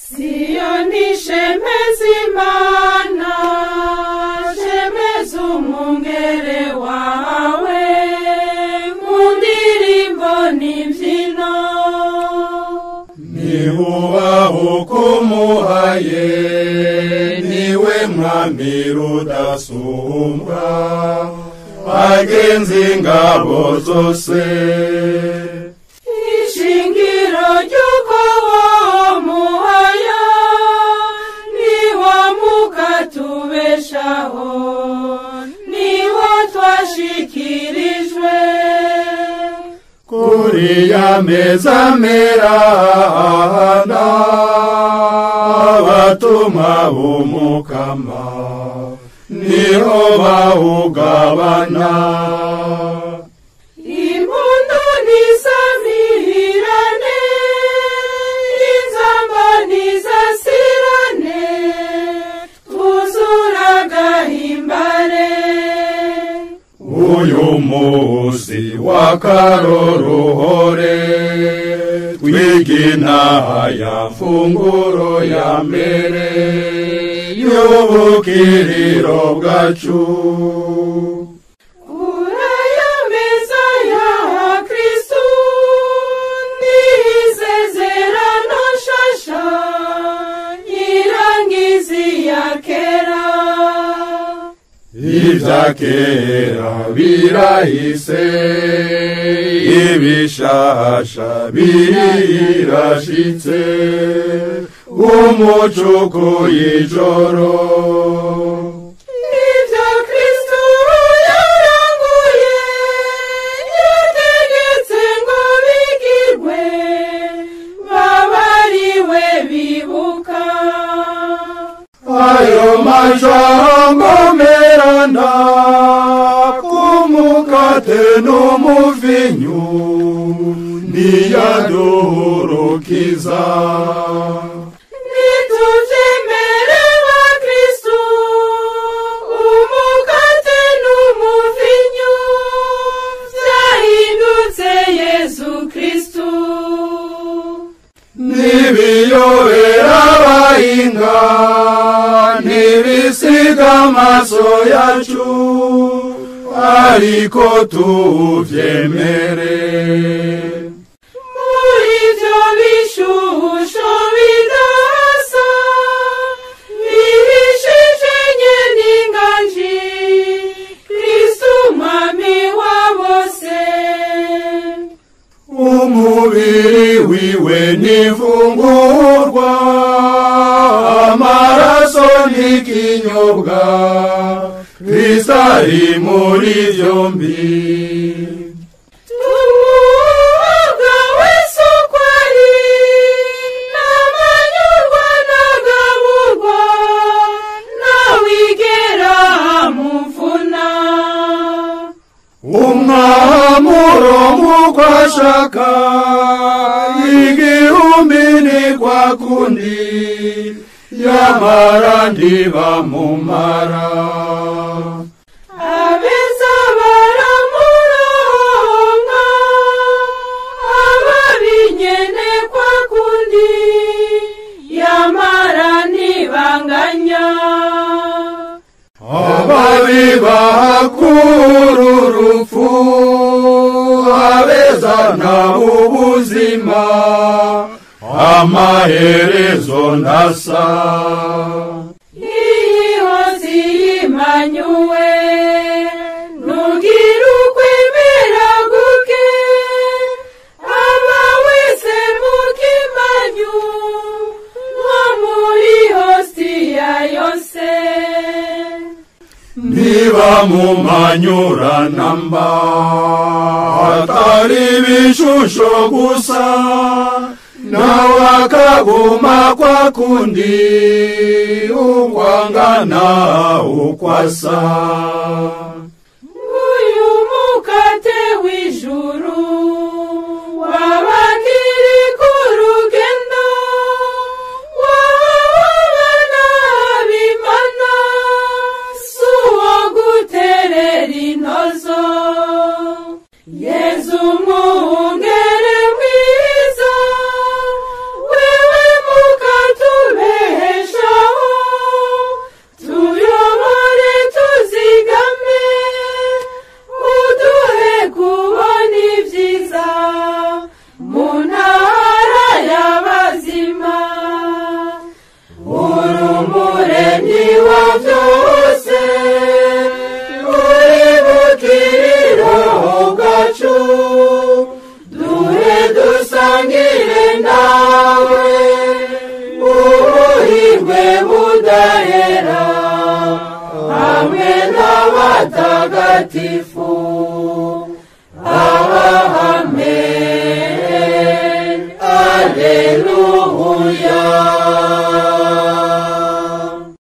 Siyoni shemeza Imana, shemeza umwungere wawe, mu ndirimbo n'imbyino. Nihubaho kumuhaye, niwe mwami rudasumbwa, agenza ingabo zose. Ishingiro ry'uko wamuhaya, niwo mukatubeshaho, niwo twashikirijwe. Kuri ya meza merana, abatumwa b'Umukama niho bawugabana. Impundu nisamirane, inzamba nizasirane, twuzura gahimbare. Uyu muzi w'akaroruhore, twigina ya funguro ya mbere y'ubukiriro bwacu. Kuraya meza ya Kristu, n'isezerano nshasha, irangizi ya kera. Ibya kera birahise, ibishasha birashitse, umucuko y'ijoro. Ibyo Kristu yaranguye, yategetse ngo bigirwe, babariwe bibuka. Ayo majambo merana, kumukate n'umuvinyu, niyaduhurukiza. Nituvyemere ba Kristu, umukate n'umuvinyu, vyahindutse Yesu Kristu. Nibiyobera abahinga, nibisiga amaso yacu, ariko tuvyemere. Muri vyo bishusho bidasa, bihishije n'inganji, Kristu mwami wa bose. Umubiri wiwe n'ifungurwa, amaraso n'ikinyobwa, Kristo ari muri vyombi. Umwuga wese uko ari, n'amanyurwa n'agaburwa, ntawigera amuvuna. Umwamuro nk'uko ashaka, igihumbi ni kwa kundi, yamara ntibamumara. Abeza baramuronka, ababi nyene kwa kundi, yamara ntibanganya. Ababi bahakura urupfu, abeza nabo ubuzima, amaherezo ntasa. Iyi hozi yimanyuwe, nugira ukwemera guke, aba wese mukimanyu, nko muri hostiya yose. Ntibamumanyura namba, atari ibishusho gusa, nawe akaguma kwa kundi, ukwangana ukwasa. Uyu mukate w'ijuru, wabakiri ku rugendo, wabana b'Imana, suwo guterera intozo. Yezu mwungere mwiza, wewe mukatu mutagatifu.